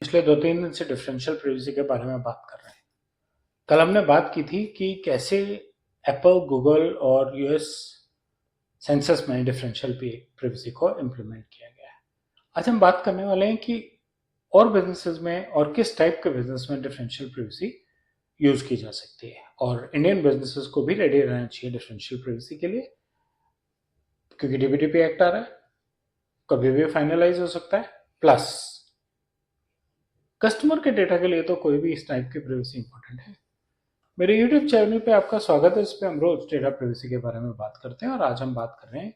पिछले 2-3 दिन से डिफरेंशियल प्राइवेसी के बारे में बात कर रहे हैं। कल हमने बात की थी कि कैसे एप्पल, गूगल और यूएस सेंसस में डिफरेंशियल प्राइवेसी को इम्प्लीमेंट किया गया है। आज हम बात करने वाले हैं कि और बिजनेसेस में और किस टाइप के बिजनेस में डिफरेंशियल प्राइवेसी यूज की जा सकती है, और इंडियन बिजनेसेस को भी रेडी रहना चाहिए डिफरेंशियल प्राइवेसी के लिए, क्योंकि डीबीटीपी एक्ट आ रहा है, कभी भी फाइनलाइज हो सकता है। प्लस कस्टमर के डेटा के लिए तो कोई भी इस टाइप की प्राइवेसी इंपॉर्टेंट है। मेरे YouTube चैनल पे आपका स्वागत है। इस पे हम रोज डेटा प्राइवेसी के बारे में बात करते हैं, और आज हम बात कर रहे हैं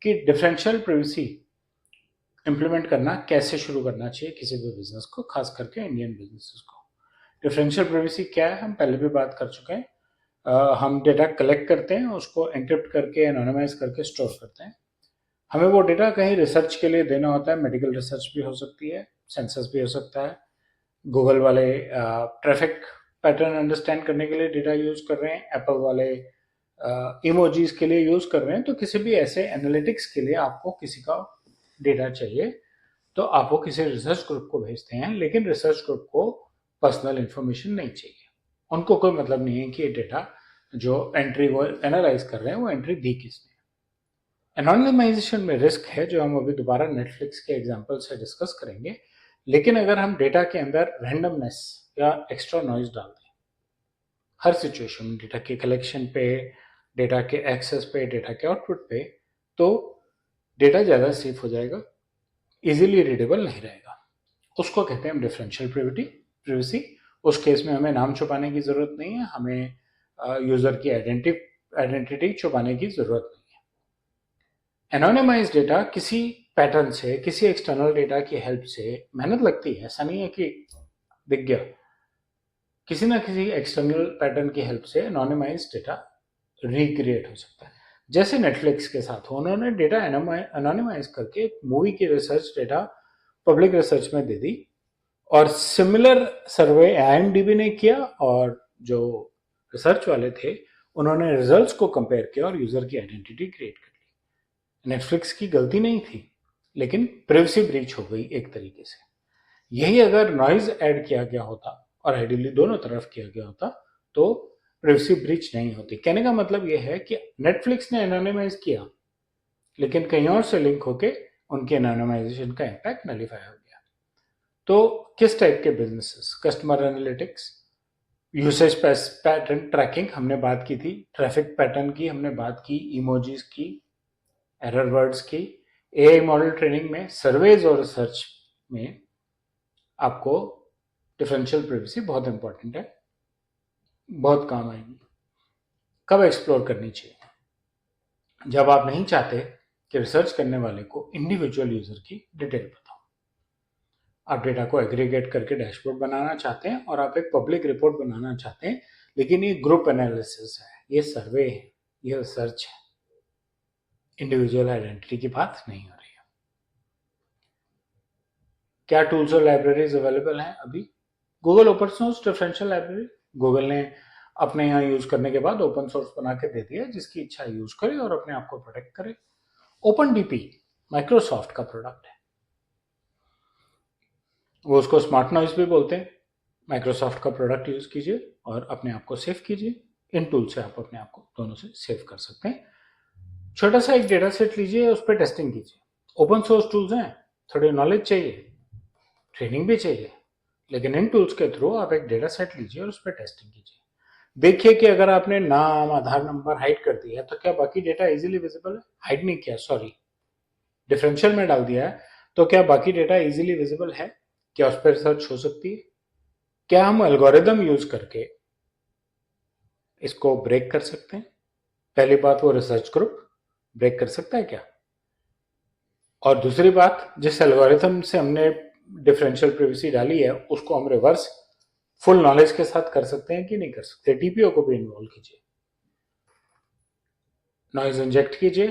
कि डिफरेंशियल प्राइवेसी इंप्लीमेंट करना कैसे शुरू करना चाहिए किसी भी बिजनेस को, खास करके इंडियन बिजनेसेस को। डिफरेंशियल प्राइवेसी क्या है, हम पहले भी बात कर चुके हैं। हम डेटा कलेक्ट करते हैं, उसको एन्क्रिप्ट करके एनोनिमाइज करके स्टोर करते हैं। हमें वो डेटा कहीं रिसर्च के लिए देना होता है। मेडिकल रिसर्च भी हो सकती है, सेंसस भी हो सकता है। गूगल वाले ट्रैफिक पैटर्न अंडरस्टैंड करने के लिए डेटा यूज कर रहे हैं, एप्पल वाले इमोजीज के लिए यूज कर रहे हैं। तो किसी भी ऐसे एनालिटिक्स के लिए आपको किसी का डेटा चाहिए, तो आप वो किसी रिसर्च ग्रुप को भेजते हैं, लेकिन रिसर्च ग्रुप को पर्सनल इंफॉर्मेशन नहीं चाहिए। उनको कोई मतलब नहीं है कि ये डेटा जो एंट्री वो एनालाइज कर रहे हैं वो एंट्री दी किसने। एनोनिमाइजेशन में रिस्क है, जो हम अभी दोबारा नेटफ्लिक्स के एग्जांपल से डिस्कस करेंगे। लेकिन अगर हम डेटा के अंदर रैंडमनेस या एक्स्ट्रा नॉइज डाल दें हर सिचुएशन में, डेटा के कलेक्शन पे, डेटा के एक्सेस पे, डेटा के आउटपुट पे, तो डेटा ज़्यादा सेफ हो जाएगा, इजीली रीडेबल नहीं रहेगा। उसको कहते हैं हम डिफरेंशियल प्राइवेसी। उस केस में हमें नाम छुपाने की ज़रूरत नहीं है, हमें यूज़र की आइडेंटिटी छुपाने की ज़रूरत नहीं है। एनोनिमाइज डेटा किसी पैटर्न से, किसी एक्सटर्नल डेटा की हेल्प से मेहनत लगती है, ऐसा नहीं है कि दिख गया। किसी ना किसी एक्सटर्नल पैटर्न की हेल्प से एनोनिमाइज डेटा रिक्रिएट हो सकता है। जैसे नेटफ्लिक्स के साथ उन्होंने डेटा एनोनिमाइज करके मूवी की रिसर्च डेटा पब्लिक रिसर्च में दे दी, और सिमिलर सर्वे आईएमडीबी ने किया, और जो रिसर्च वाले थे उन्होंने रिजल्ट्स को कंपेयर किया और यूजर की आइडेंटिटी क्रिएट कर ली। नेटफ्लिक्स की गलती नहीं थी, लेकिन प्राइवेसी ब्रीच हो गई एक तरीके से। यही अगर नॉइज ऐड किया गया होता, और आइडियली दोनों तरफ किया गया होता, तो प्राइवेसी ब्रीच नहीं होती। कहने का मतलब यह है कि नेटफ्लिक्स ने एनोनिमाइज किया, लेकिन कहीं और से लिंक होके उनके एनोनिमाइजेशन का इम्पैक्ट नलीफाई हो गया। तो किस टाइप के businesses? Customer analytics, usage pattern tracking हमने बात की थी, ट्रैफिक पैटर्न की हमने बात की, इमोजीज की, एरर वर्ड्स की, एआई मॉडल ट्रेनिंग में, सर्वेज और रिसर्च में आपको डिफरेंशियल प्राइवेसी बहुत इंपॉर्टेंट है, बहुत काम आएगी। कब एक्सप्लोर करनी चाहिए? जब आप नहीं चाहते कि रिसर्च करने वाले को इंडिविजुअल यूजर की डिटेल बताओ। आप डेटा को एग्रीगेट करके डैशबोर्ड बनाना चाहते हैं, और आप एक पब्लिक रिपोर्ट बनाना चाहते हैं, लेकिन ये ग्रुप एनालिसिस है, ये सर्वे है, ये रिसर्च है, इंडिविजुअल आइडेंटिटी की बात नहीं हो रही है। क्या टूल्स और लाइब्रेरीज अवेलेबल हैं अभी? Google open source differential library, Google ने अपने यहाँ यूज करने के बाद ओपन सोर्स बना के दे दिया, जिसकी इच्छा यूज करे और अपने आप को प्रोटेक्ट करे। ओपन डीपी माइक्रोसॉफ्ट का प्रोडक्ट है, वो उसको स्मार्ट नॉइज भी बोलते हैं। माइक्रोसॉफ्ट का प्रोडक्ट यूज कीजिए और अपने आप को सेव कीजिए। इन टूल से आप अपने आप को दोनों से सेव कर सकते हैं। छोटा सा एक डेटा सेट लीजिए, उस पर टेस्टिंग कीजिए। ओपन सोर्स टूल्स हैं, थोड़ी नॉलेज चाहिए, ट्रेनिंग भी चाहिए, लेकिन इन टूल्स के थ्रू आप एक डेटा सेट लीजिए और उस पर टेस्टिंग कीजिए। देखिए कि अगर आपने नाम, आधार नंबर हाइड कर दिया है, तो क्या बाकी डेटा इजीली विजिबल है? हाइड नहीं किया, सॉरी, डिफरेंशियल में डाल दिया है, तो क्या बाकी डेटा इजीली विजिबल है? क्या उस पर रिसर्च हो सकती है? क्या हम एल्गोरिदम यूज करके इसको ब्रेक कर सकते हैं? पहली बात, वो रिसर्च ग्रुप ब्रेक कर सकता है क्या? और दूसरी बात, जिस एल्गोरिथम से हमने डिफरेंशियल प्राइवेसी डाली है, उसको हम रिवर्स फुल नॉलेज के साथ कर सकते हैं कि नहीं कर सकते? टीपीओ को भी इन्वॉल्व कीजिए, नॉइज इंजेक्ट कीजिए,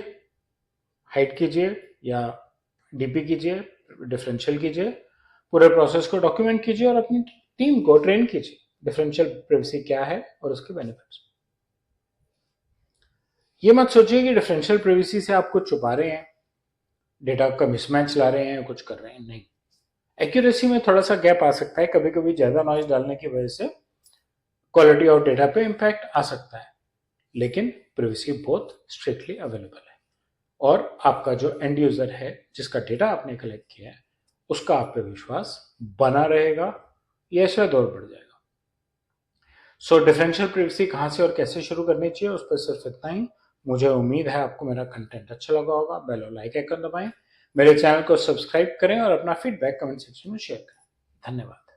हाइड कीजिए या डीपी कीजिए, डिफरेंशियल कीजिए, पूरे प्रोसेस को डॉक्यूमेंट कीजिए और अपनी टीम को ट्रेन कीजिए डिफरेंशियल प्राइवेसी क्या है और उसके बेनिफिट्स। ये मत सोचिए कि डिफरेंशियल प्राइवेसी से आप कुछ छुपा रहे हैं, डेटा का मिसमैच ला रहे हैं, कुछ कर रहे हैं, नहीं। एक्यूरेसी में थोड़ा सा गैप आ सकता है, कभी कभी ज़्यादा नॉइज डालने की वजह से क्वालिटी ऑफ डेटा पे इम्पैक्ट आ सकता है, लेकिन प्रिवेसी बहुत स्ट्रिक्टली अवेलेबल है और आपका जो एंड यूजर है जिसका डेटा आपने कलेक्ट किया है उसका आप पे विश्वास बना रहेगा या शायद और बढ़ जाएगा। सो डिफरेंशियल प्रिवेसी कहाँ से और कैसे शुरू करनी चाहिए उस पर सिर्फ इतना ही। मुझे उम्मीद है आपको मेरा कंटेंट अच्छा लगा होगा। बेल और लाइक आइकन दबाएं, मेरे चैनल को सब्सक्राइब करें और अपना फीडबैक कमेंट सेक्शन में शेयर करें। धन्यवाद।